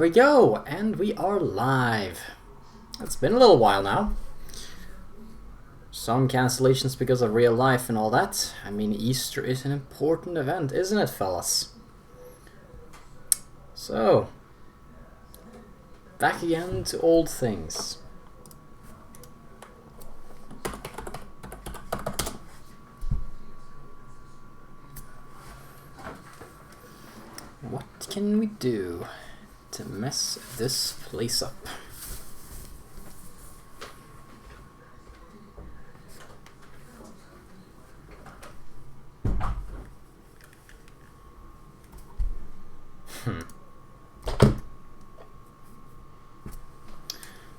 we go, and we are live. It's been a little while now. Some cancellations because of real life and all that. I mean, Easter is an important event, isn't it, fellas? So, back again to old things. What can we do to mess this place up?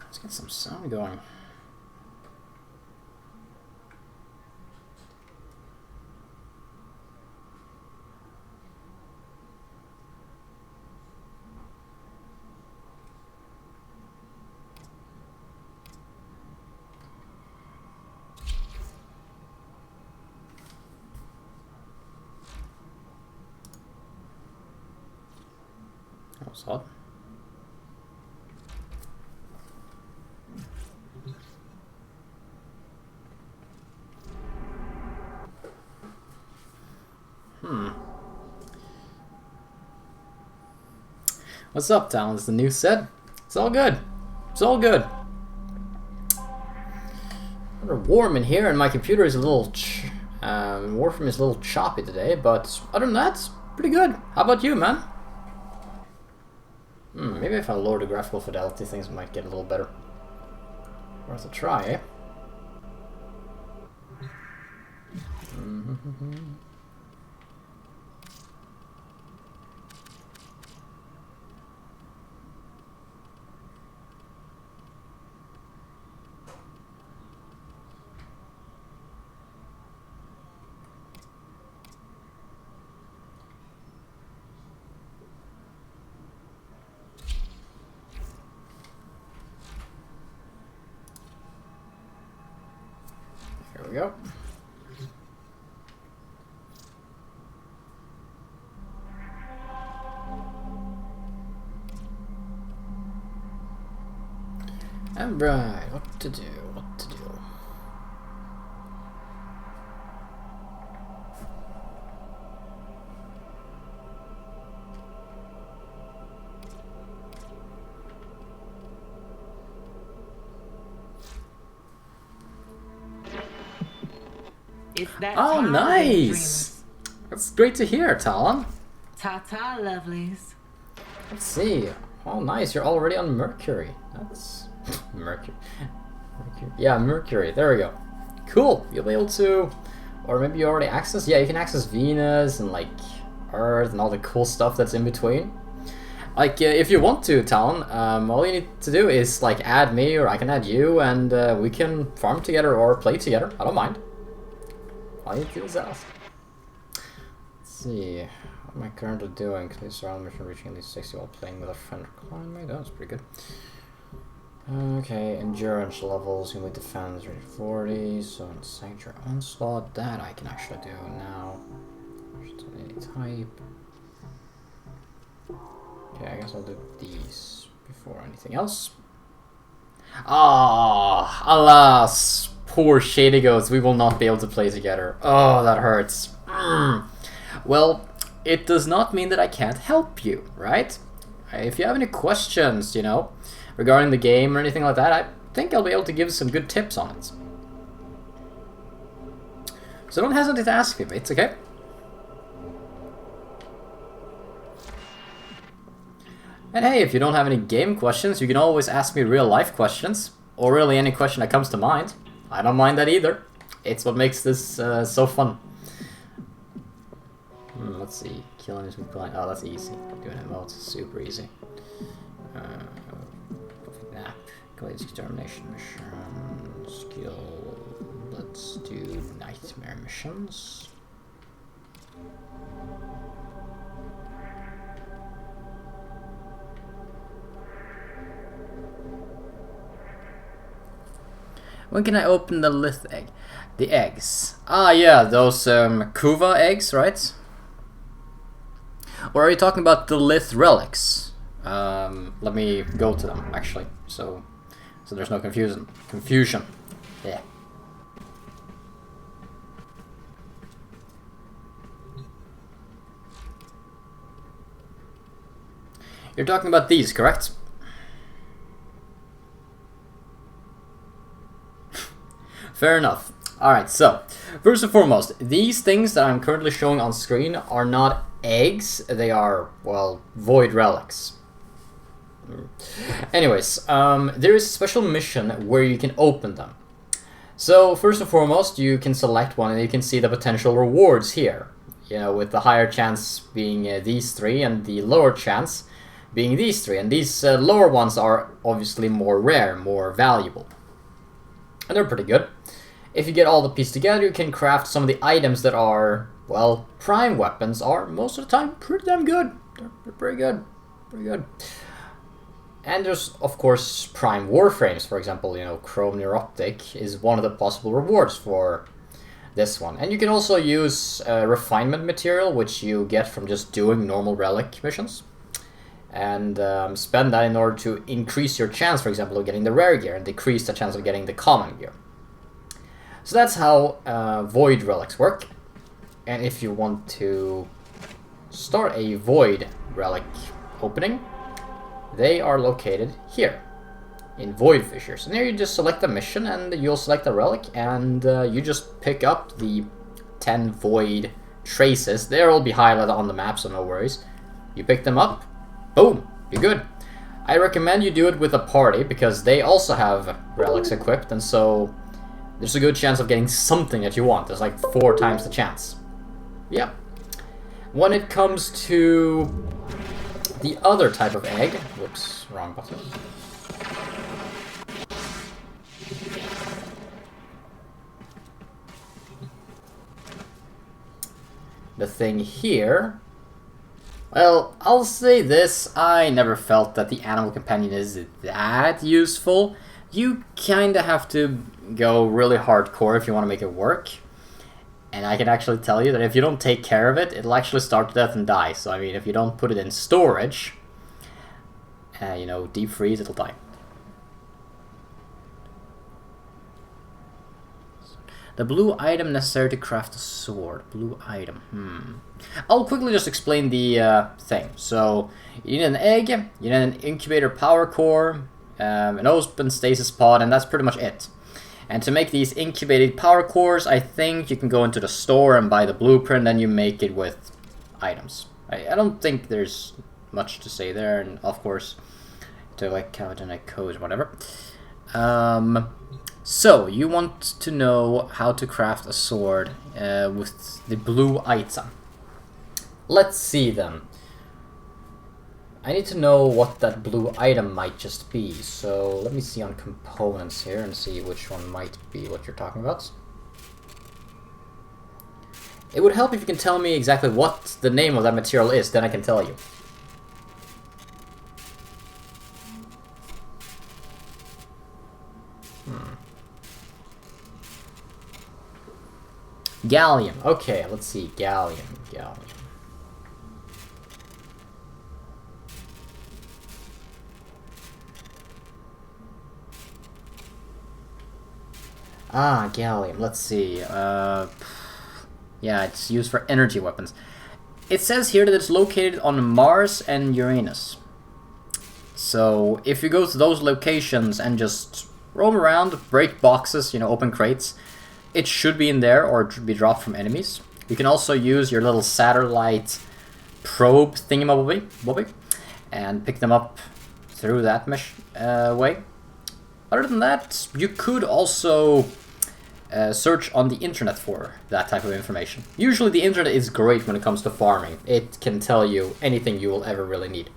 Let's get some sound going. That was odd. What's up, Talon? Is the new set? It's all good. It's all good. Rather warm in here, and my computer is a little Warframe is a little choppy today, but other than that, it's pretty good. How about you, man? Maybe if I lower the graphical fidelity, things might get a little better. Worth a try, eh? Here we go. Alright, what to do, what to do. Oh, nice! That's great to hear, Talon. Ta-ta, lovelies. Let's see. Oh, nice. You're already on Mercury. That's... Mercury. Yeah, Mercury. There we go. Cool. You'll be able to... Or maybe you already access... Yeah, you can access Venus and, like, Earth and all the cool stuff that's in between. Like, if you want to, Talon, all you need to do is, like, add me or I can add you and we can farm together or play together. I don't mind. All you need to do is ask. Let's see. What am I currently doing? Complete surround mission reaching at least 60 while playing with a friend or client. That's pretty good. Okay, endurance levels, you need defense reach 40, so in Sanctuary Onslaught, that I can actually do now. Any type. Okay, I guess I'll do these before anything else. Ah, alas, poor ShadyGoats, we will not be able to play together. Oh, that hurts. Well, it does not mean that I can't help you, right? If you have any questions, you know, regarding the game or anything like that, I think I'll be able to give some good tips on it. So don't hesitate to ask me, mates, okay? And hey, if you don't have any game questions, you can always ask me real life questions, or really any question that comes to mind. I don't mind that either. It's what makes this so fun. Let's see, killing is blind. Oh, that's easy. Doing emotes is super easy. Glades extermination mission skill. Let's do nightmare missions. When can I open the lith egg? The eggs. Ah, yeah, those Kuva eggs, right? Or are you talking about the lith relics? Let me go to them, actually, so there's no confusion. Yeah. You're talking about these, correct? Fair enough. Alright, so, first and foremost, these things that I'm currently showing on screen are not eggs, they are, well, void relics. Anyways, there is a special mission where you can open them. So, first and foremost, you can select one and you can see the potential rewards here. You know, with the higher chance being these three and the lower chance being these three. And these lower ones are obviously more rare, more valuable. And they're pretty good. If you get all the pieces together, you can craft some of the items that are, well, prime weapons are most of the time pretty damn good. They're pretty good. Pretty good. And there's, of course, prime warframes, for example, you know, chrome neuroptic is one of the possible rewards for this one. And you can also use refinement material, which you get from just doing normal relic missions. And spend that in order to increase your chance, for example, of getting the rare gear and decrease the chance of getting the common gear. So that's how void relics work. And if you want to start a void relic opening, they are located here in void fissures. And there you just select a mission and you'll select a relic and you just pick up the 10 void traces. They'll be highlighted on the map, so no worries. You pick them up. Boom, you're good. I recommend you do it with a party because they also have relics equipped, and so there's a good chance of getting something that you want. There's like 4 times the chance. Yeah. When it comes to the other type of egg, whoops, wrong button. The thing here. Well, I'll say this, I never felt that the animal companion is that useful. You kinda have to go really hardcore if you want to make it work. And I can actually tell you that if you don't take care of it, it'll actually starve to death and die. So, I mean, if you don't put it in storage, you know, deep freeze, it'll die. The blue item necessary to craft a sword. Blue item. I'll quickly just explain the thing. So, you need an egg, you need an incubator power core, an open stasis pod, and that's pretty much it. And to make these incubated power cores, I think you can go into the store and buy the blueprint, and you make it with items. I don't think there's much to say there, and of course, to like cowgenic codes, whatever. So, you want to know how to craft a sword with the blue item. Let's see then. I need to know what that blue item might just be, so let me see on components here and see which one might be what you're talking about. It would help if you can tell me exactly what the name of that material is, then I can tell you. Gallium. Okay, let's see. Gallium. Ah, gallium. Let's see. Yeah, it's used for energy weapons. It says here that it's located on Mars and Uranus. So, if you go to those locations and just roam around, break boxes, you know, open crates, it should be in there or be dropped from enemies. You can also use your little satellite probe thingamabobby and pick them up through that way. Other than that, you could also search on the internet for that type of information. Usually the internet is great when it comes to farming. It can tell you anything you will ever really need.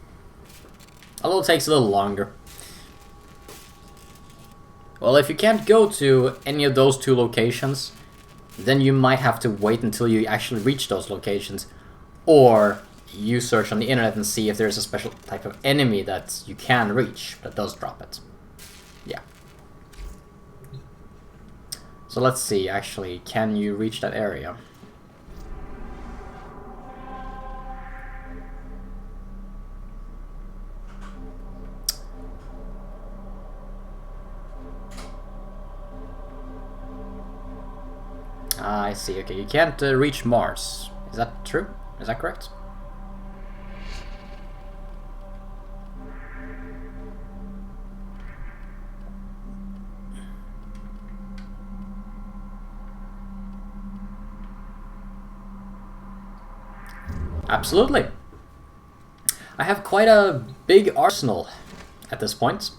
Although it takes a little longer. Well, if you can't go to any of those 2 locations, then you might have to wait until you actually reach those locations. Or you search on the internet and see if there's a special type of enemy that you can reach that does drop it. Yeah. So let's see, actually, can you reach that area? I see. Okay, you can't reach Mars. Is that true? Is that correct? Absolutely. I have quite a big arsenal at this point.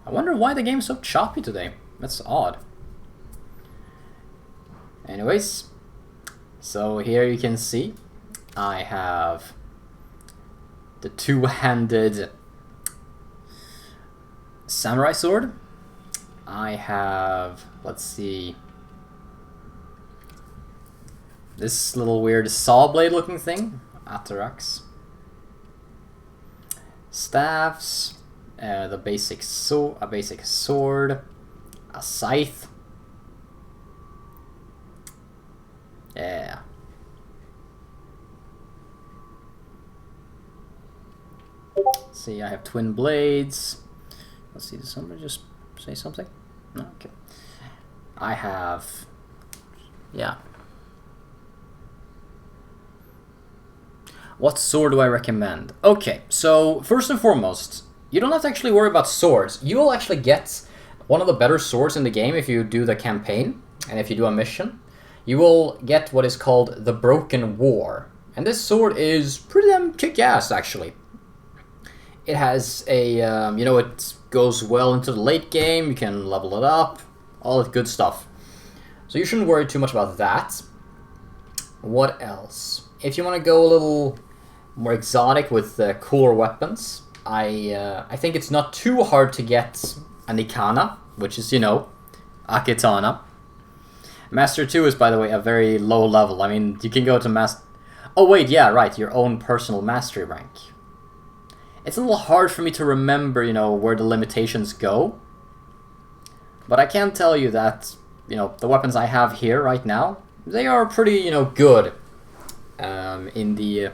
I wonder why the game's so choppy today. That's odd. Anyways, so here you can see I have the two-handed samurai sword. I have, let's see, this little weird saw blade looking thing, Atarax. Staffs, a basic sword, a scythe. Yeah. Let's see, I have twin blades. Let's see, did somebody just say something? No? Okay. I have... yeah. What sword do I recommend? Okay, so first and foremost, you don't have to actually worry about swords. You will actually get one of the better swords in the game if you do the campaign and if you do a mission. You will get what is called the Broken War. And this sword is pretty damn kick-ass, actually. It has a, you know, it goes well into the late game, you can level it up, all that good stuff. So you shouldn't worry too much about that. What else? If you want to go a little more exotic with cooler weapons, I think it's not too hard to get a Nikana, which is, you know, a katana. Master 2 is, by the way, a very low level. I mean, you can go to Master... oh wait, yeah, right, your own personal mastery rank. It's a little hard for me to remember, you know, where the limitations go. But I can tell you that, you know, the weapons I have here right now, they are pretty, you know, good in the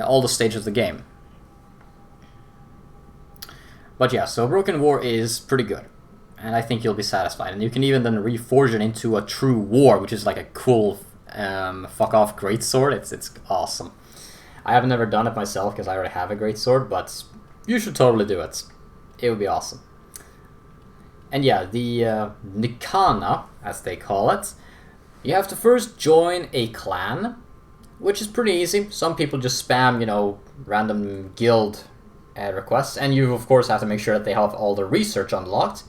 all the stages of the game. But yeah, so Broken War is pretty good. And I think you'll be satisfied. And you can even then reforge it into a true war, which is like a cool fuck-off greatsword. It's awesome. I have never done it myself because I already have a greatsword, but you should totally do it. It would be awesome. And yeah, the Nikana, as they call it, you have to first join a clan, which is pretty easy. Some people just spam, you know, random guild requests, and you of course have to make sure that they have all the research unlocked.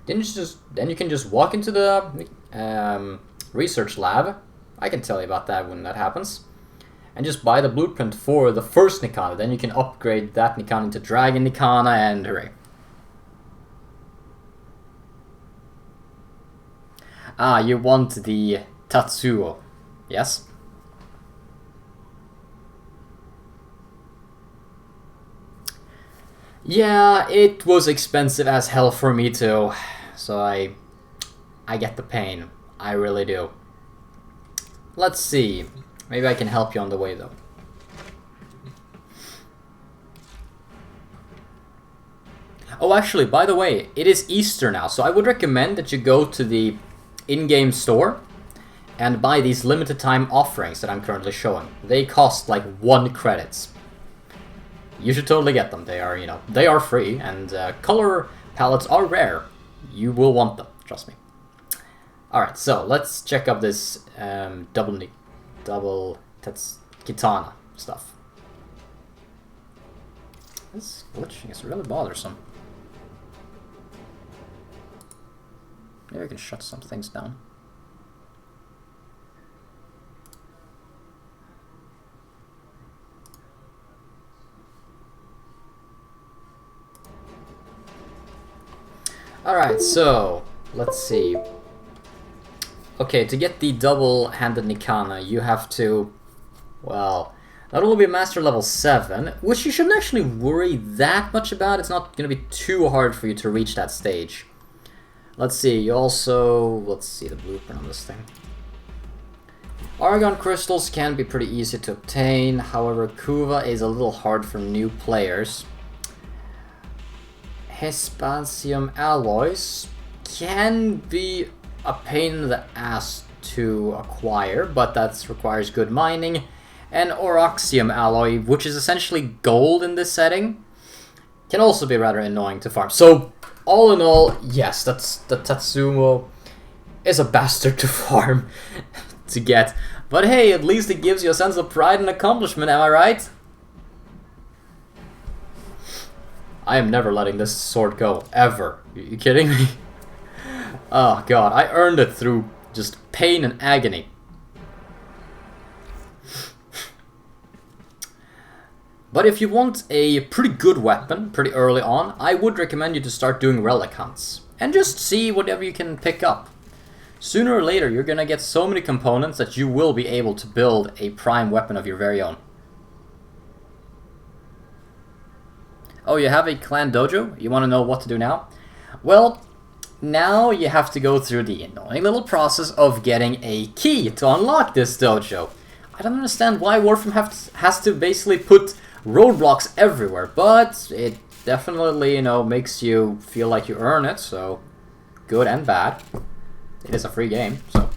Then you can just walk into the research lab. I can tell you about that when that happens. And just buy the blueprint for the first Nikana. Then you can upgrade that Nikana into Dragon Nikana, and hooray. Ah, you want the Tatsuo, yes? Yeah, it was expensive as hell for me too. So I get the pain. I really do. Let's see. Maybe I can help you on the way, though. Oh, actually, by the way, it is Easter now, so I would recommend that you go to the in-game store and buy these limited time offerings that I'm currently showing. They cost like 1 credit. You should totally get them. They are, you know, they are free, and color palettes are rare. You will want them, trust me. Alright, so let's check up this double katana stuff. This glitching is really bothersome. Maybe I can shut some things down. Alright, so let's see. Okay, to get the double-handed Nikana, you have to, well, not only be master level 7, which you shouldn't actually worry that much about. It's not going to be too hard for you to reach that stage. Let's see, you also, let's see the blueprint on this thing. Argon crystals can be pretty easy to obtain, however Kuva is a little hard for new players. Hispanium alloys can be a pain in the ass to acquire, but that requires good mining. And Oroxium alloy, which is essentially gold in this setting, can also be rather annoying to farm. So, all in all, yes, the Tatsumo is a bastard to farm to get. But hey, at least it gives you a sense of pride and accomplishment, am I right? I am never letting this sword go, ever. You kidding me? Oh god, I earned it through just pain and agony. But if you want a pretty good weapon pretty early on, I would recommend you to start doing relic hunts. And just see whatever you can pick up. Sooner or later, you're gonna get so many components that you will be able to build a prime weapon of your very own. Oh, you have a clan dojo? You want to know what to do now? Well, now you have to go through the annoying little process of getting a key to unlock this dojo. I don't understand why Warframe has to basically put roadblocks everywhere, but it definitely, you know, makes you feel like you earn it, so good and bad. It is a free game, so.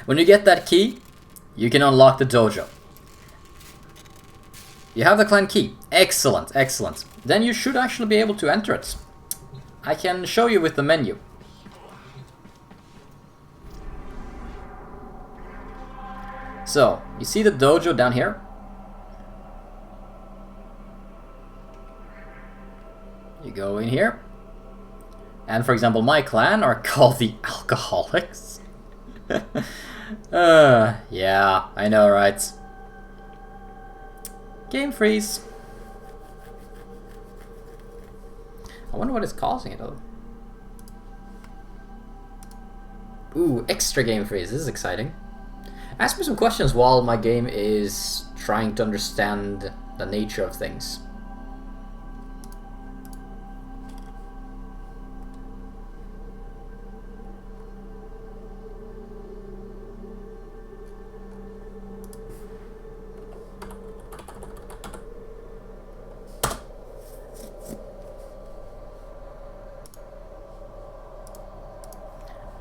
When you get that key, you can unlock the dojo. You have the clan key. Excellent, excellent. Then you should actually be able to enter it. I can show you with the menu. So, you see the dojo down here? You go in here. And for example, my clan are called the Alcoholics. Yeah, I know, right? Game freeze. I wonder what is causing it though. Ooh, extra game freeze. This is exciting. Ask me some questions while my game is trying to understand the nature of things.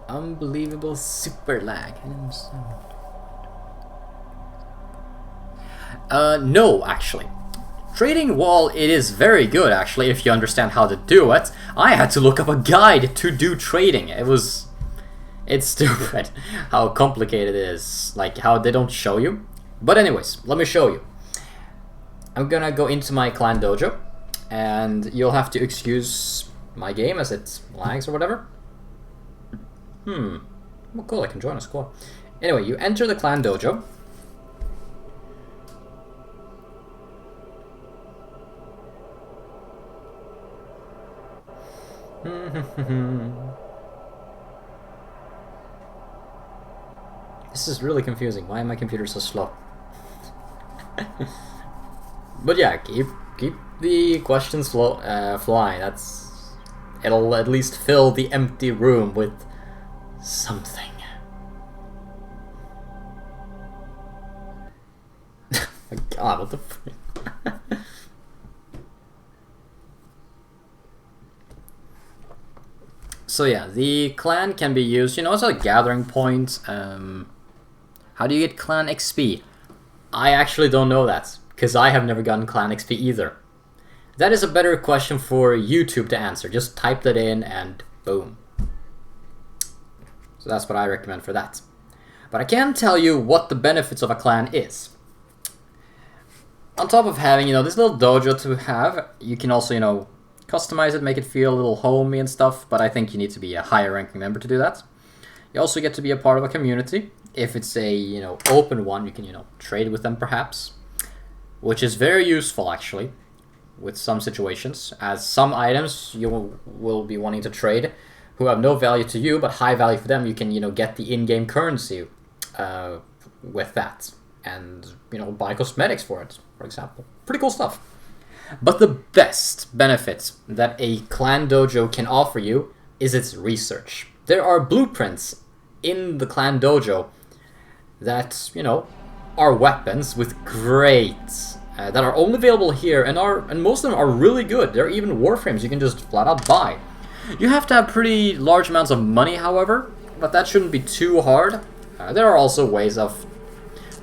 Unbelievable super lag. No, actually. Trading wall, it is very good, actually, if you understand how to do it. I had to look up a guide to do trading. It's stupid how complicated it is. Like, how they don't show you. But anyways, let me show you. I'm gonna go into my clan dojo, and you'll have to excuse my game as it lags or whatever. Well, cool, I can join a squad. Anyway, you enter the clan dojo. This is really confusing. Why am my computer so slow? But yeah, keep the questions flying. It'll at least fill the empty room with something. My god, what the fuck? So yeah, the clan can be used, you know, as a gathering point. How do you get clan XP? I actually don't know that, because I have never gotten clan XP either. That is a better question for YouTube to answer. Just type that in and boom. So that's what I recommend for that. But I can tell you what the benefits of a clan is. On top of having, you know, this little dojo to have, you can also, you know, customize it, make it feel a little homey and stuff, but I think you need to be a higher ranking member to do that. You also get to be a part of a community. If it's a, you know, open one, you can, you know, trade with them perhaps, which is very useful actually with some situations, as some items you will be wanting to trade who have no value to you but high value for them. You can, you know, get the in-game currency with that, and, you know, buy cosmetics for it, for example. Pretty cool stuff. But the best benefit that a clan dojo can offer you is its research. There are blueprints in the clan dojo that, you know, are weapons with great, that are only available here, and most of them are really good. They're even Warframes you can just flat out buy. You have to have pretty large amounts of money, however, but that shouldn't be too hard. There are also ways of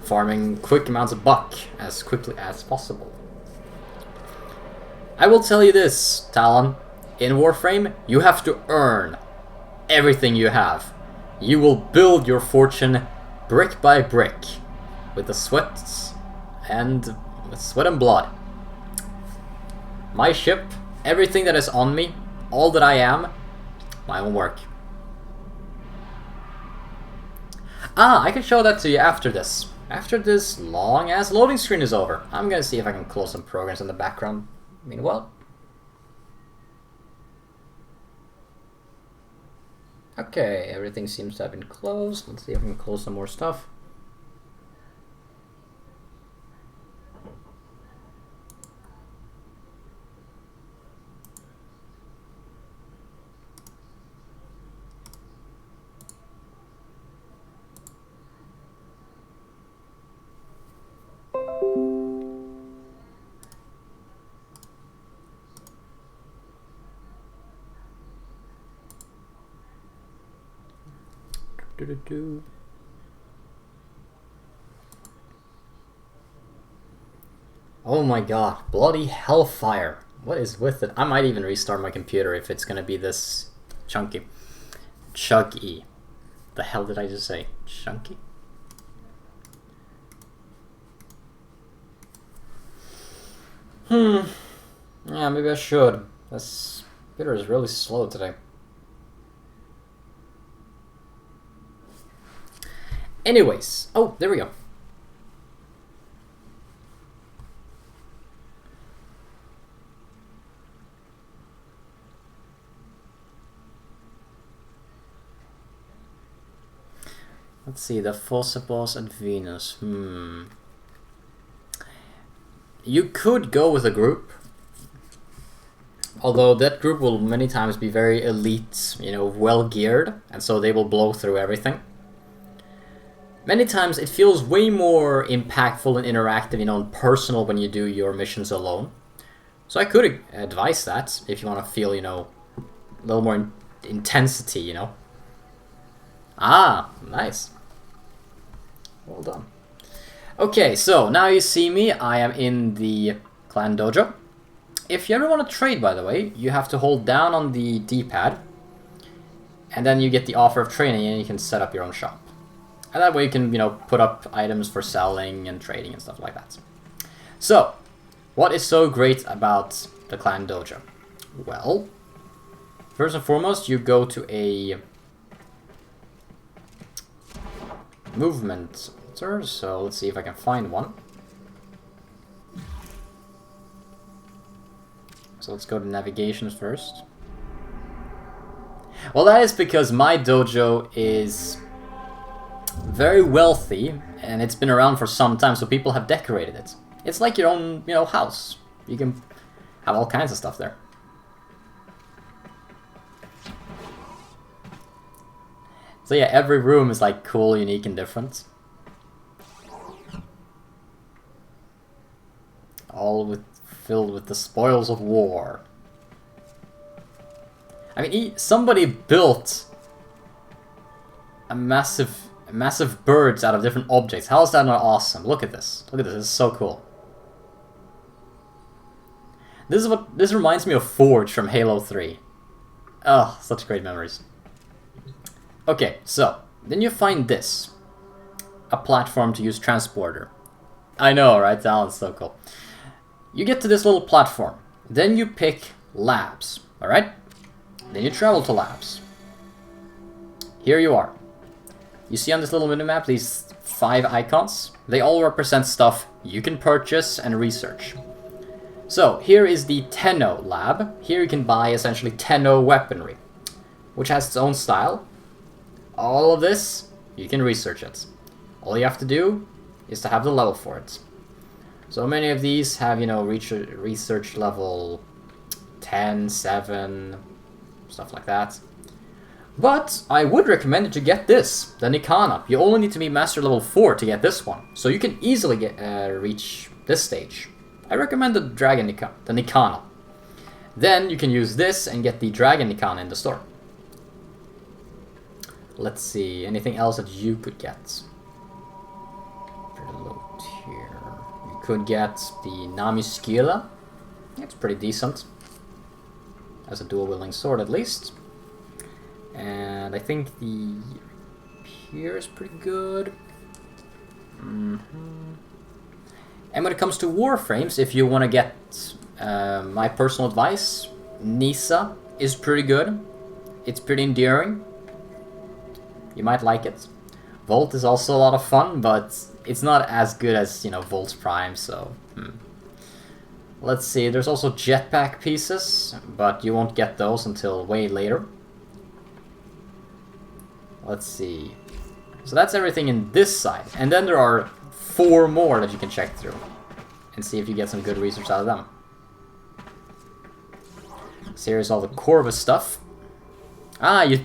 farming quick amounts of buck as quickly as possible. I will tell you this, Talon. In Warframe, you have to earn everything you have. You will build your fortune brick by brick with the sweat and blood. My ship, everything that is on me, all that I am, my own work. Ah, I can show that to you after this. After this long-ass loading screen is over. I'm gonna see if I can close some programs in the background. Meanwhile. Okay, everything seems to have been closed. Let's see if I can close some more stuff. Oh my god, bloody hellfire. What is with it? I might even restart my computer if it's gonna be this chunky. Chuggy. The hell did I just say? Chunky? Yeah, maybe I should. This computer is really slow today. Anyways, oh, there we go. Let's see, the Forcibles and Venus. You could go with a group. Although that group will many times be very elite, you know, well geared, and so they will blow through everything. Many times it feels way more impactful and interactive, you know, and personal when you do your missions alone. So I could advise that if you want to feel, you know, a little more intensity, you know. Ah, nice. Well done. Okay, so now you see me. I am in the clan dojo. If you ever want to trade, by the way, you have to hold down on the D-pad, and then you get the offer of training, and you can set up your own shop. And that way you can, you know, put up items for selling and trading and stuff like that. So, what is so great about the clan dojo? Well, first and foremost, you go to a movement center, so let's see if I can find one. So let's go to navigation first. Well, that is because my dojo is very wealthy, and it's been around for some time, so people have decorated it. It's like your own, you know, house. You can have all kinds of stuff there. So yeah, every room is like cool, unique, and different. All filled with the spoils of war. I mean, somebody built a massive birds out of different objects. How is that not awesome? Look at this. Look at this. This is so cool. This reminds me of Forge from Halo 3. Oh, such great memories. Okay, so then you find this. A platform to use transporter. I know, right? That so cool. You get to this little platform. Then you pick labs, alright? Then you travel to labs. Here you are. You see on this little minimap these 5 icons? They all represent stuff you can purchase and research. So, here is the Tenno lab. Here you can buy essentially Tenno weaponry, which has its own style. All of this, you can research it. All you have to do is to have the level for it. So many of these have, you know, research level 10, 7, stuff like that. But I would recommend you to get this, the Nikana. You only need to be master level 4 to get this one, so you can easily get reach this stage. I recommend the Dragon Nikana, the Nikana. Then you can use this and get the Dragon Nikana in the store. Let's see, anything else that you could get? Pretty low tier. You could get the Nami Skila. It's pretty decent. As a dual wielding sword at least. And I think the Pier is pretty good. And when it comes to Warframes, if you want to get my personal advice, Nisa is pretty good. It's pretty endearing. You might like it. Volt is also a lot of fun, but it's not as good as, you know, Volt's Prime, so... Let's see, there's also jetpack pieces, but you won't get those until way later. Let's see. So that's everything in this side. And then there are 4 more that you can check through. And see if you get some good research out of them. So here's all the Corvus stuff. Ah, you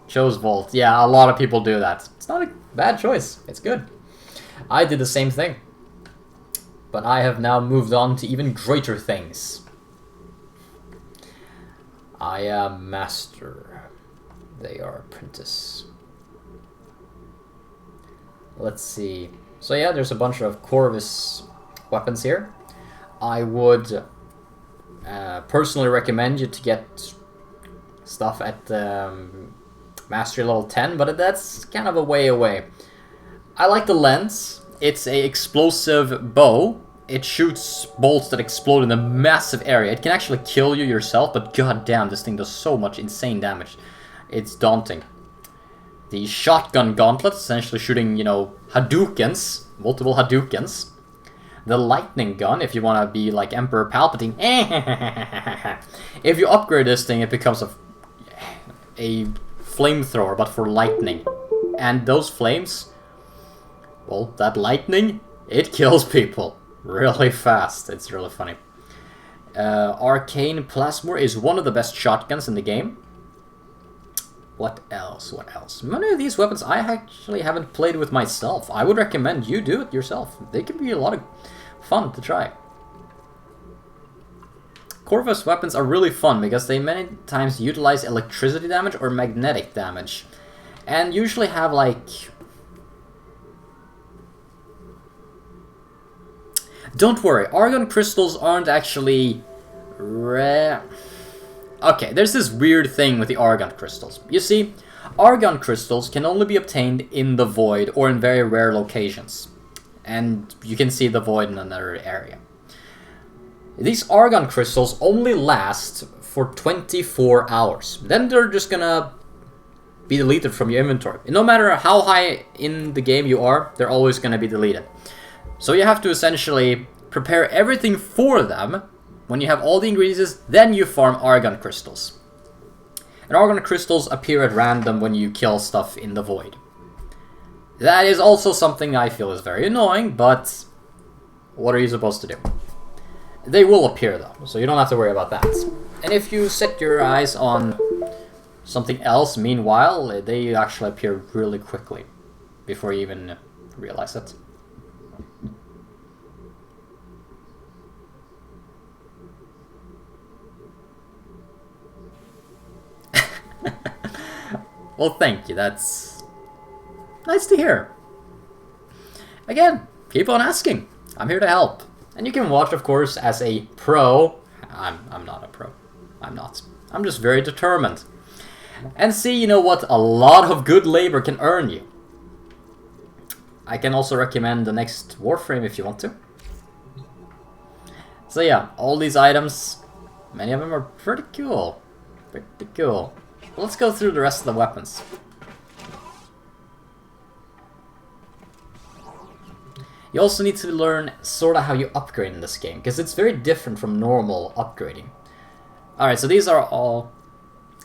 chose Volt. Yeah, a lot of people do that. It's not a bad choice. It's good. I did the same thing. But I have now moved on to even greater things. I am master. They are apprentice. Let's see. So yeah, there's a bunch of Corvus weapons here. I would personally recommend you to get stuff at Mastery level 10, but that's kind of a way away. I like the lens. It's a explosive bow. It shoots bolts that explode in a massive area. It can actually kill you yourself, but goddamn, this thing does so much insane damage. It's daunting. The shotgun gauntlet, essentially shooting, you know, Hadoukens, multiple Hadoukens. The lightning gun, if you want to be like Emperor Palpatine. If you upgrade this thing, it becomes a flamethrower, but for lightning. And those flames, well, that lightning, it kills people really fast. It's really funny. Arcane Plasmor is one of the best shotguns in the game. What else? What else? Many of these weapons I actually haven't played with myself. I would recommend you do it yourself. They can be a lot of fun to try. Corvus weapons are really fun because they many times utilize electricity damage or magnetic damage. And usually have like... Don't worry, Argon crystals aren't actually rare. Okay, there's this weird thing with the Argon crystals. You see, Argon crystals can only be obtained in the Void or in very rare locations. And you can see the Void in another area. These Argon crystals only last for 24 hours. Then they're just gonna be deleted from your inventory. No matter how high in the game you are, they're always gonna be deleted. So you have to essentially prepare everything for them. When you have all the ingredients, then you farm Argon crystals. And Argon crystals appear at random when you kill stuff in the Void. That is also something I feel is very annoying, but what are you supposed to do? They will appear though, so you don't have to worry about that. And if you set your eyes on something else, meanwhile, they actually appear really quickly before you even realize it. Well, thank you. That's nice to hear. Again, keep on asking. I'm here to help. And you can watch, of course, as a pro. I'm not a pro. I'm not. I'm just very determined. And see, you know what a lot of good labor can earn you. I can also recommend the next Warframe if you want to. So yeah, all these items, many of them are pretty cool. Pretty cool. Let's go through the rest of the weapons. You also need to learn sort of how you upgrade in this game, because it's very different from normal upgrading. Alright, so these are all...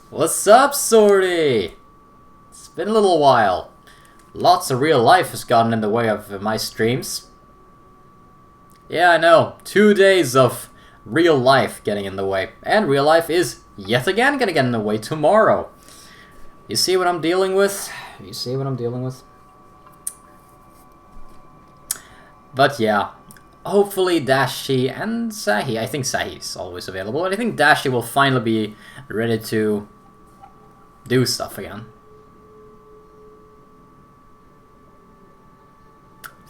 What's up, Sorty? It's been a little while. Lots of real life has gotten in the way of my streams. Yeah, I know. 2 days of real life getting in the way. And real life is yet again gonna get in the way tomorrow. You see what I'm dealing with? You see what I'm dealing with? But yeah, hopefully Dashi and Sahi, I think Sahi's always available, and I think Dashi will finally be ready to do stuff again.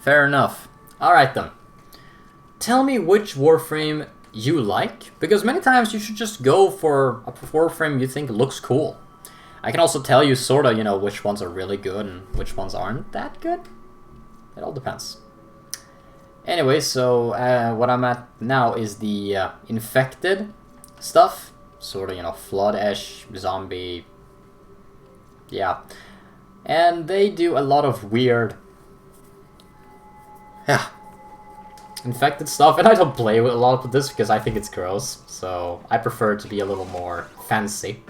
Fair enough. Alright then. Tell me which Warframe you like, because many times you should just go for a Warframe you think looks cool. I can also tell you sorta, you know, which ones are really good and which ones aren't that good. It all depends. Anyway, so what I'm at now is the infected stuff. Sorta, you know, Flood-ish, zombie. Yeah. And they do a lot of weird... Yeah. Infected stuff, and I don't play with a lot of this because I think it's gross. So I prefer to be a little more fancy.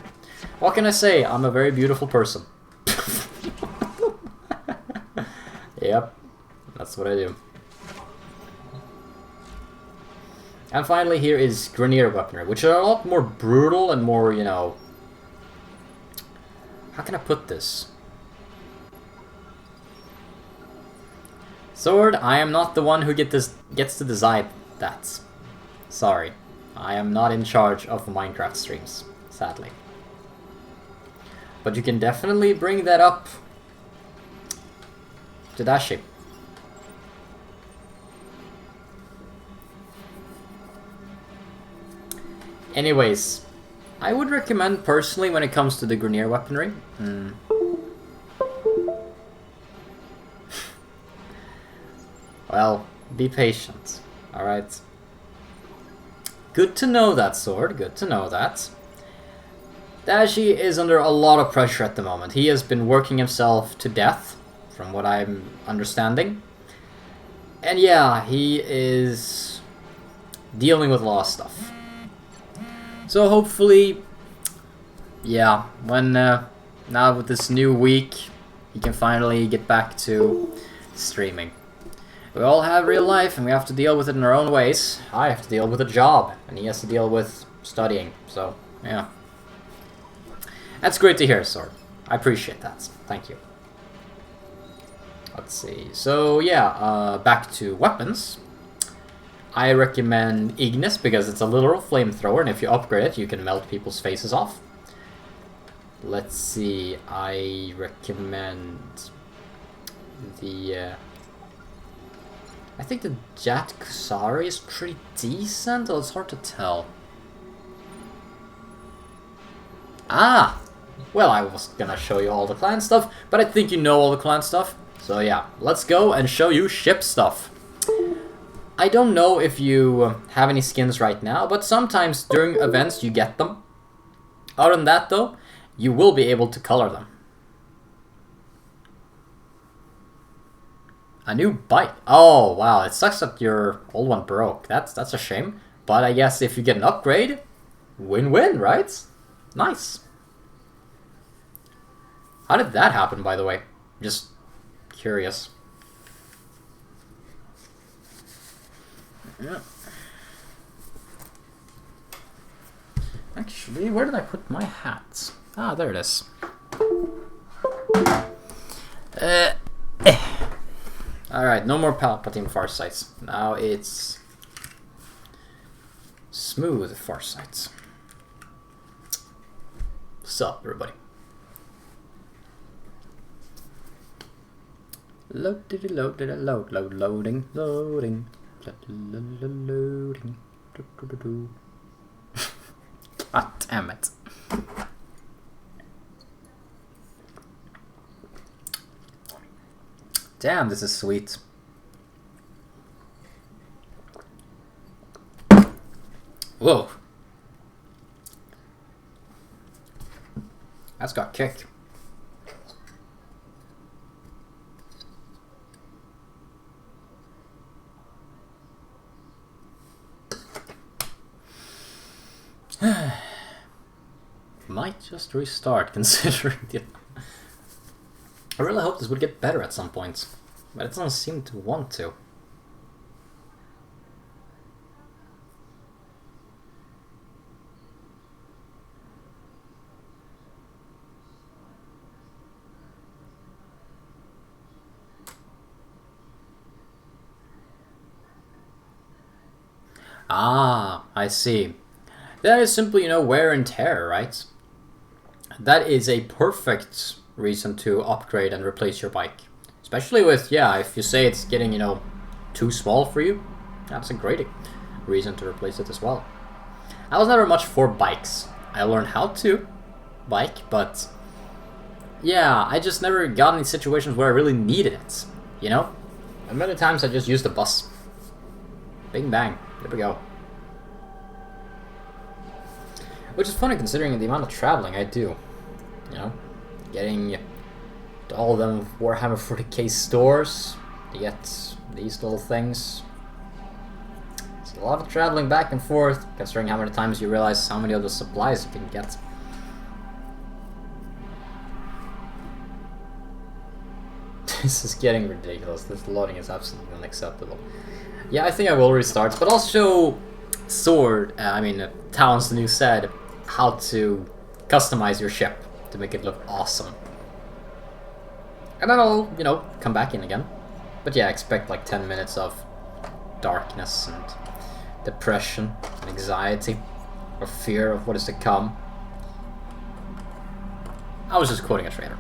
What can I say? I'm a very beautiful person. Yep. That's what I do. And finally here is Grineer weaponry, which are a lot more brutal and more, you know... How can I put this? Sword, I am not the one who gets to decide that. Sorry. I am not in charge of Minecraft streams, sadly. But you can definitely bring that up to Dashi. Anyways, I would recommend personally when it comes to the Grineer weaponry. Well, be patient, alright? Good to know that, Sword, good to know that. Dashi is under a lot of pressure at the moment. He has been working himself to death, from what I'm understanding. And yeah, he is dealing with a lot of stuff. So hopefully, yeah, when now with this new week, he can finally get back to streaming. We all have real life, and we have to deal with it in our own ways. I have to deal with a job, and he has to deal with studying, so, yeah. That's great to hear, Sword. I appreciate that. Thank you. Let's see. So, yeah, back to weapons. I recommend Ignis, because it's a literal flamethrower, and if you upgrade it, you can melt people's faces off. Let's see. I recommend the... I think the Jat Kusari is pretty decent, although it's hard to tell. Ah! Well, I was gonna show you all the clan stuff, but I think you know all the clan stuff. So yeah, let's go and show you ship stuff. I don't know if you have any skins right now, but sometimes during events you get them. Other than that though, you will be able to color them. A new bike. Oh, wow. It sucks that your old one broke. That's a shame. But I guess if you get an upgrade, win-win, right? Nice. How did that happen, by the way? Just curious. Yeah. Actually, where did I put my hat? Ah, there it is. Alright, no more Palpatine Farsights. Now it's smooth Farsights. What's up, everybody? Loading. God damn it. Damn, this is sweet. Whoa. That's got kick. Might just restart, considering the... I really hope this would get better at some point, but it doesn't seem to want to. Ah, I see. That is simply, wear and tear, right? That is a perfect reason to upgrade and replace your bike. Especially with, if you say it's getting, too small for you, that's a great reason to replace it as well. I was never much for bikes. I learned how to bike, but yeah, I just never got in situations where I really needed it, And many times I just used the bus. Bing bang, there we go. Which is funny considering the amount of traveling I do. Getting to all of them Warhammer 40k stores to get these little things. It's a lot of traveling back and forth, considering how many times you realize how many of the supplies you can get. This is getting ridiculous. This loading is absolutely unacceptable. Yeah, I think I will restart, but I'll show Talon's new said how to customize your ship to make it look awesome. And then I'll, come back in again. But yeah, expect like 10 minutes of darkness and depression and anxiety or fear of what is to come. I was just quoting a trailer.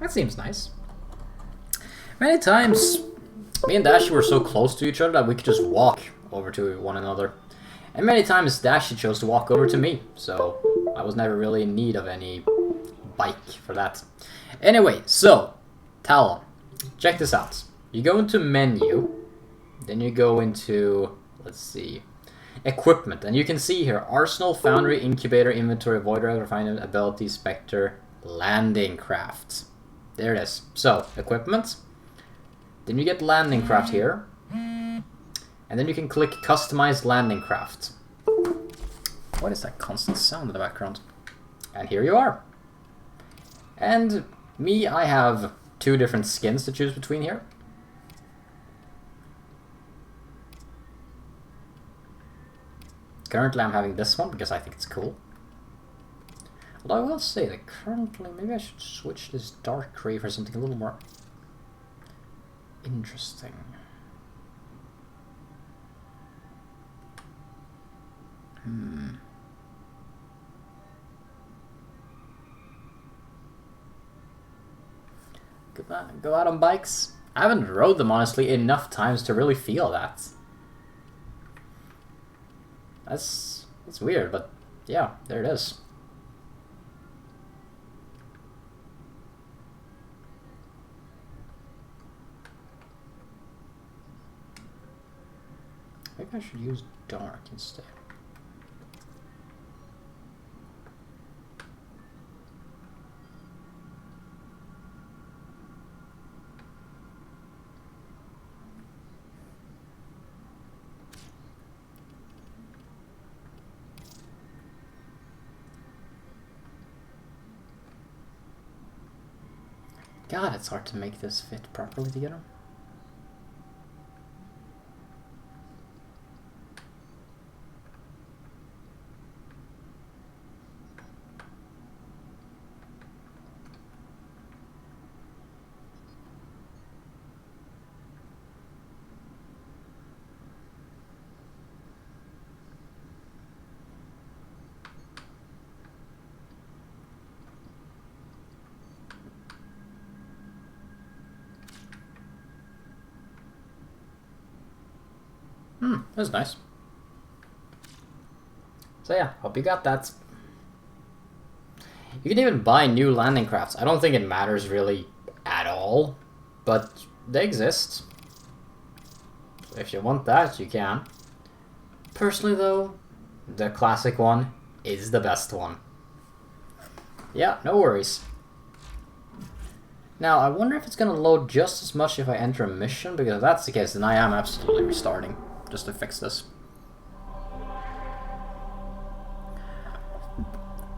That seems nice. Many times, me and Dashi were so close to each other that we could just walk over to one another. And many times Dashi chose to walk over to me, so I was never really in need of any bike for that. Anyway, so, Talon, check this out. You go into menu, then you go into, let's see, equipment, and you can see here, Arsenal, Foundry, Incubator, Inventory, Voidrive, Refinement, Ability, Spectre, Landing Craft. There it is. So, equipment, then you get Landing Craft here, and then you can click Customize Landing Craft. What is that constant sound in the background? And here you are. And me, I have 2 different skins to choose between here. Currently I'm having this one because I think it's cool. Although I will say that currently, maybe I should switch this dark grey for something a little more interesting. Go out on bikes? I haven't rode them, honestly, enough times to really feel that. That's weird, but yeah, there it is. Maybe I should use dark instead. God, it's hard to make this fit properly together. That's nice. So yeah, hope you got that. You can even buy new landing crafts. I don't think it matters really at all, but they exist. So if you want that, you can. Personally though, the classic one is the best one. Yeah, no worries. Now, I wonder if it's gonna load just as much if I enter a mission, because if that's the case, then I am absolutely restarting. Just to fix this.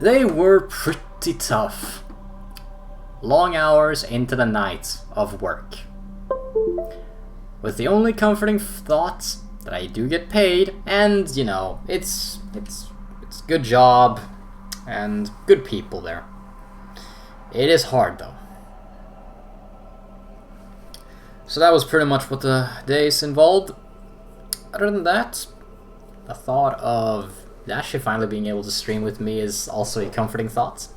They were pretty tough. Long hours into the night of work. With the only comforting thought that I do get paid, and it's good job and good people there. It is hard though. So that was pretty much what the days involved. Other than that, the thought of Dashi finally being able to stream with me is also a comforting thought.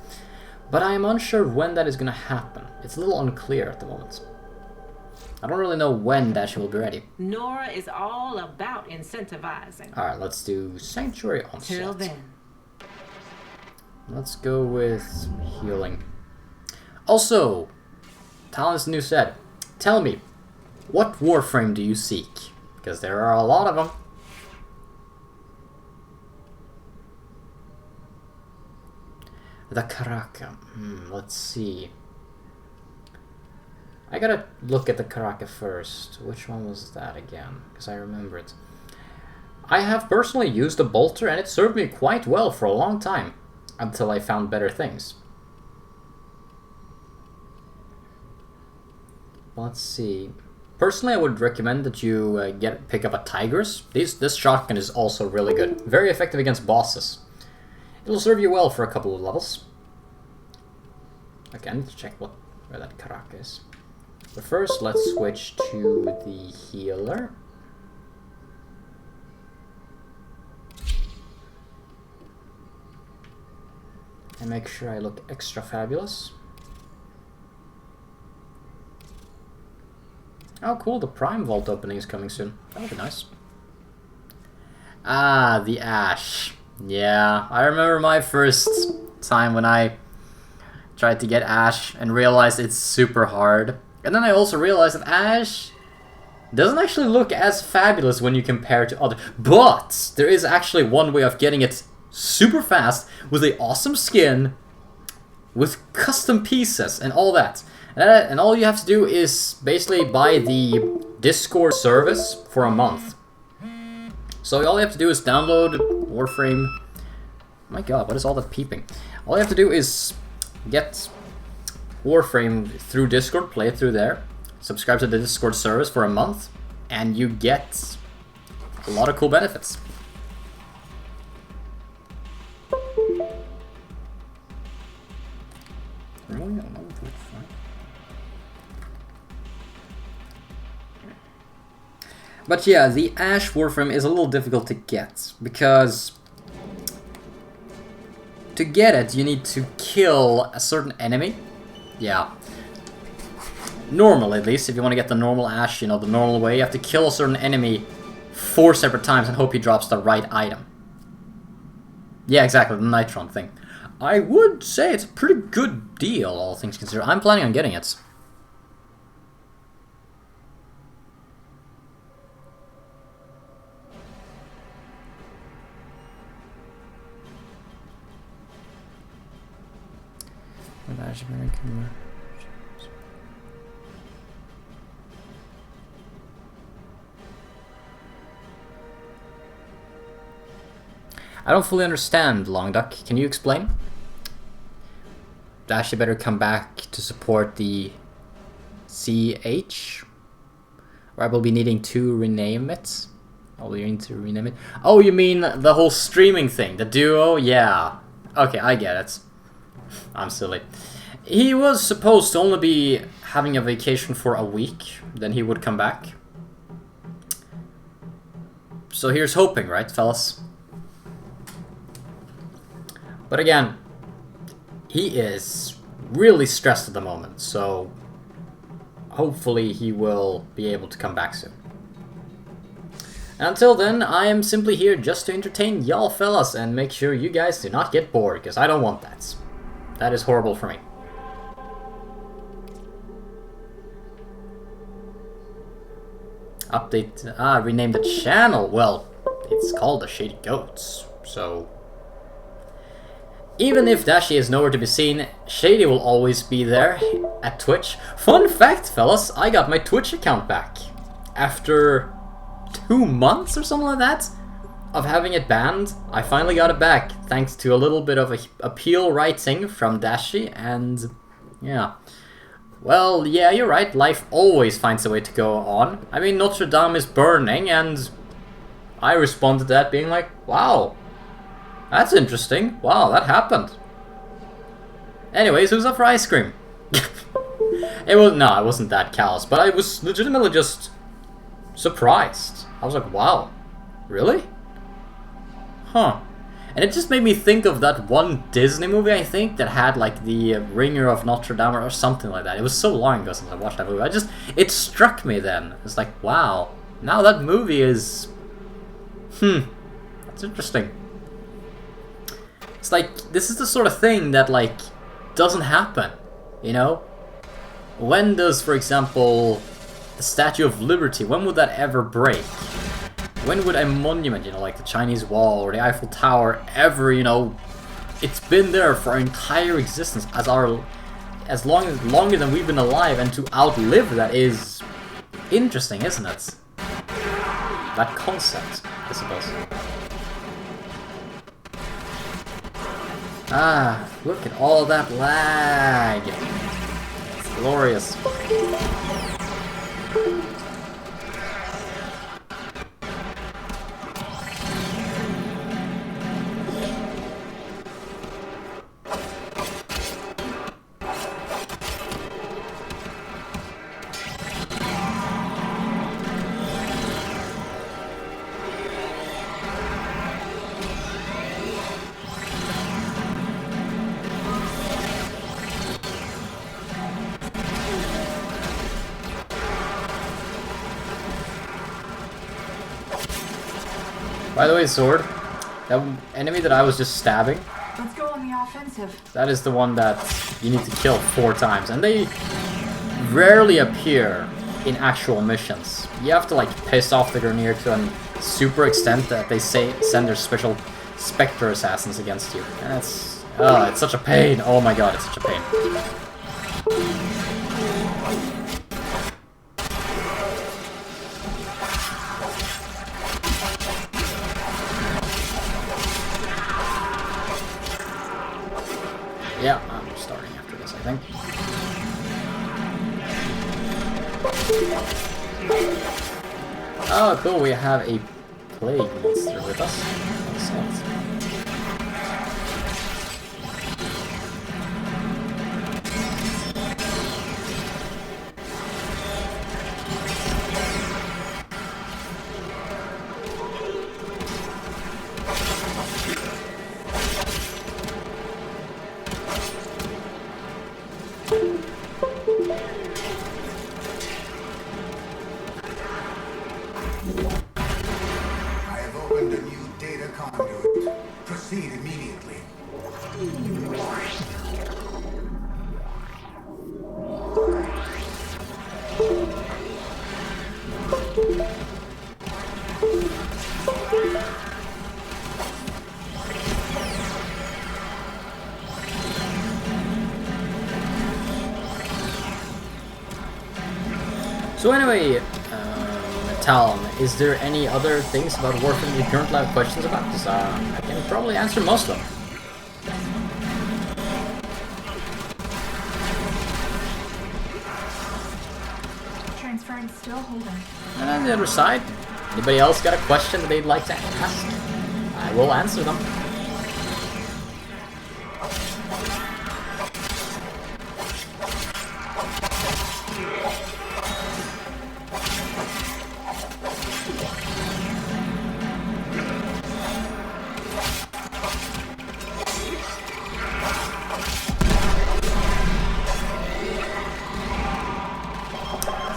But I am unsure when that is going to happen. It's a little unclear at the moment. I don't really know when Dashi will be ready. Nora is all about incentivizing. Alright, let's do Sanctuary Onslaught. Till then. Let's go with healing. Also, Talon's new set. Tell me, what Warframe do you seek? Because there are a lot of them. The Karaka. Let's see. I gotta look at the Karaka first. Which one was that again? Because I remember it. I have personally used a bolter and it served me quite well for a long time. Until I found better things. Let's see. Personally, I would recommend that you pick up a Tigress. This shotgun is also really good. Very effective against bosses. It'll serve you well for a couple of levels. Okay, I need to check where that Karaka is. But first, let's switch to the healer. And make sure I look extra fabulous. Oh cool, the Prime Vault opening is coming soon. That would be nice. Ah, the Ash. Yeah, I remember my first time when I tried to get Ash and realized it's super hard. And then I also realized that Ash doesn't actually look as fabulous when you compare it to other. But there is actually one way of getting it super fast with an awesome skin, with custom pieces and all that. And all you have to do is basically buy the Discord service for a month. So all you have to do is download Warframe. Oh my god, what is all that peeping? All you have to do is get Warframe through Discord, play it through there, subscribe to the Discord service for a month, and you get a lot of cool benefits. But yeah, the Ash Warframe is a little difficult to get, because to get it, you need to kill a certain enemy. Yeah. Normal, at least, if you want to get the normal Ash, you know, the normal way, you have to kill a certain enemy 4 separate times and hope he drops the right item. Yeah, exactly, the Nitron thing. I would say it's a pretty good deal, all things considered. I'm planning on getting it. I don't fully understand, Long Duck. Can you explain? Dash, you better come back to support the CH? Or I will be needing to rename it. I'll be needing to rename it. Oh, you mean the whole streaming thing? The duo? Yeah. Okay, I get it. I'm silly. He was supposed to only be having a vacation for a week, then he would come back. So here's hoping, right, fellas? But again, he is really stressed at the moment, so hopefully he will be able to come back soon. And until then, I am simply here just to entertain y'all fellas and make sure you guys do not get bored, because I don't want that. That is horrible for me. Update, rename the channel. Well, it's called the ShadyGoats, so even if Dashi is nowhere to be seen, Shady will always be there at Twitch. Fun fact, fellas, I got my Twitch account back after 2 months or something like that of having it banned. I finally got it back thanks to a little bit of appeal writing from Dashi, and yeah. Well, yeah, you're right, life always finds a way to go on. I mean, Notre Dame is burning, and I responded to that being like, wow, that's interesting. Wow, that happened. Anyways, who's up for ice cream? I wasn't that callous, but I was legitimately just surprised. I was like, wow, really? Huh. And it just made me think of that one Disney movie, I think, that had like the Ringer of Notre Dame or something like that. It was so long ago since I watched that movie. It struck me then. It's like, wow, now that movie is... that's interesting. It's like, this is the sort of thing that, like, doesn't happen, you know? When does, for example, the Statue of Liberty, when would that ever break? When would a monument, you know, like the Chinese Wall or the Eiffel Tower ever, you know, it's been there for our entire existence longer than we've been alive, and to outlive that is interesting, isn't it? That concept, I suppose. Ah, look at all that lag. It's glorious. By the way, Sword, that enemy that I was just stabbing, let's go on the offensive. That is the one that you need to kill 4 times, and they rarely appear in actual missions. You have to like piss off the Grineer to a super extent that they send their special Spectre assassins against you. And it's such a pain. Oh my god, it's such a pain. Yeah, I'm starting after this, I think. Oh, cool, we have a plague monster with us. Excellent. So anyway, Talon, is there any other things about Warframe you currently have questions about? Because I can probably answer most of them. Transferring still holding. And on the other side, anybody else got a question that they'd like to ask? I will answer them.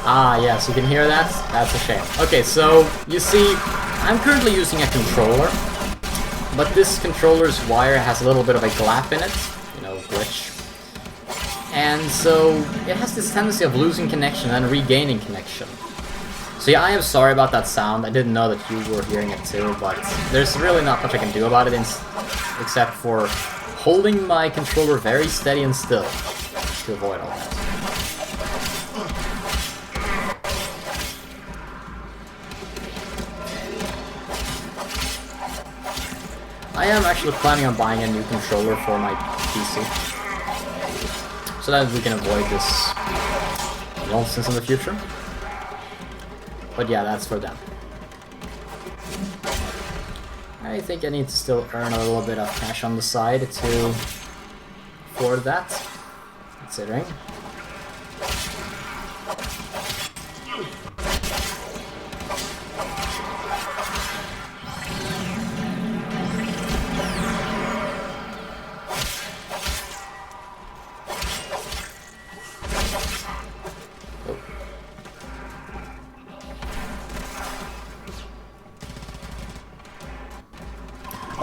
Ah, yes, you can hear that? That's a shame. Okay, so, you see, I'm currently using a controller, but this controller's wire has a little bit of a glap in it, you know, glitch. And so, it has this tendency of losing connection and regaining connection. So yeah, I am sorry about that sound. I didn't know that you were hearing it too, but there's really not much I can do about it except for holding my controller very steady and still to avoid all that. I am actually planning on buying a new controller for my PC, so that we can avoid this nonsense in the future. But yeah, that's for them. I think I need to still earn a little bit of cash on the side to afford that, considering.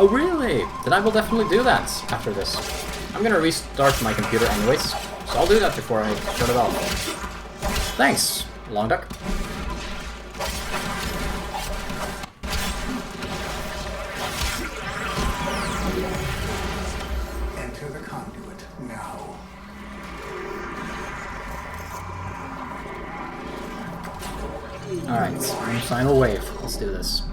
Oh really? Then I will definitely do that after this. I'm gonna restart my computer anyways, so I'll do that before I turn it off. Thanks, Long Duck. Enter the conduit now. Alright, final wave. Let's do this.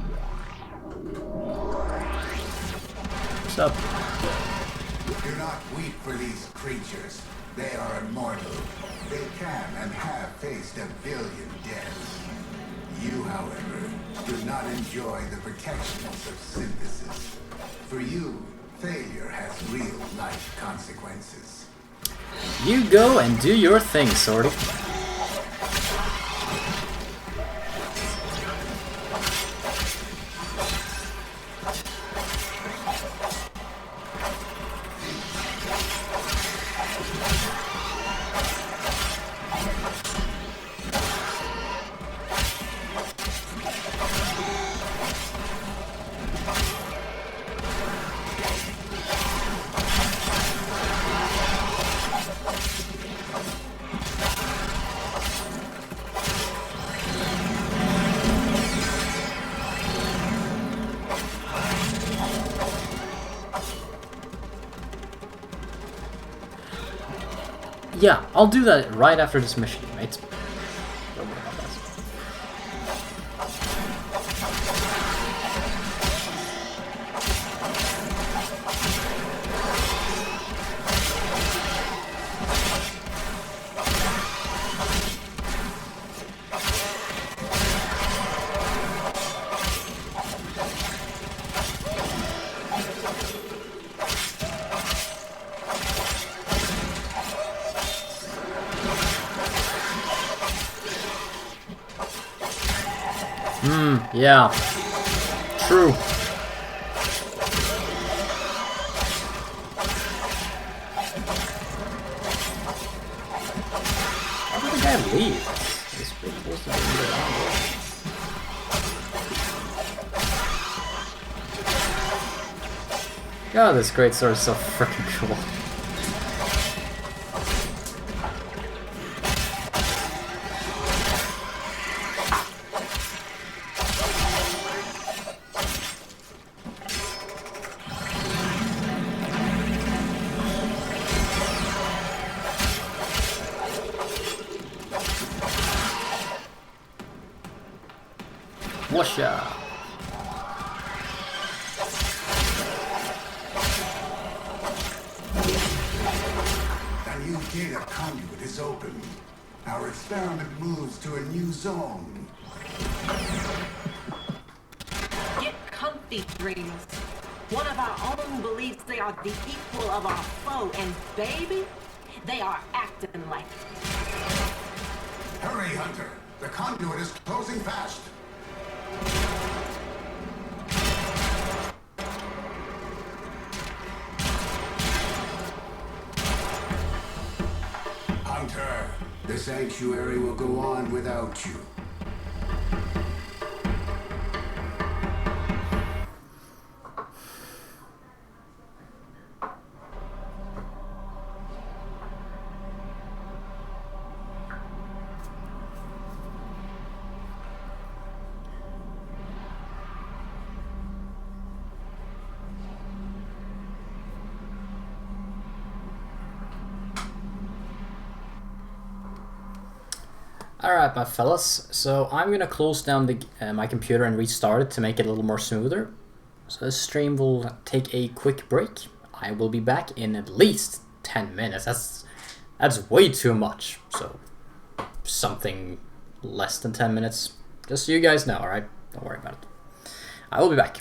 What's up? Do not weep for these creatures. They are immortal. They can and have faced 1 billion deaths. You, however, do not enjoy the protections of synthesis. For you, failure has real-life consequences. You go and do your thing, Swordy. Yeah, I'll do that right after this mission, mate. Don't worry about that. Yeah. True. Why did the guy leave? He's supposed to be around here. God, this great sword is so freaking cool. Whoosha! A new data conduit is open. Our experiment moves to a new zone. Get comfy, dreams. One of our own believes they are the equal of our foe, and baby, they are acting like it. Hurry, Hunter. The conduit is closing fast. Hunter, the sanctuary will go on without you. Alright, my fellas, so I'm gonna close down the my computer and restart it to make it a little more smoother. So this stream will take a quick break. I will be back in at least 10 minutes. That's way too much. So something less than 10 minutes. Just so you guys know, alright? Don't worry about it. I will be back.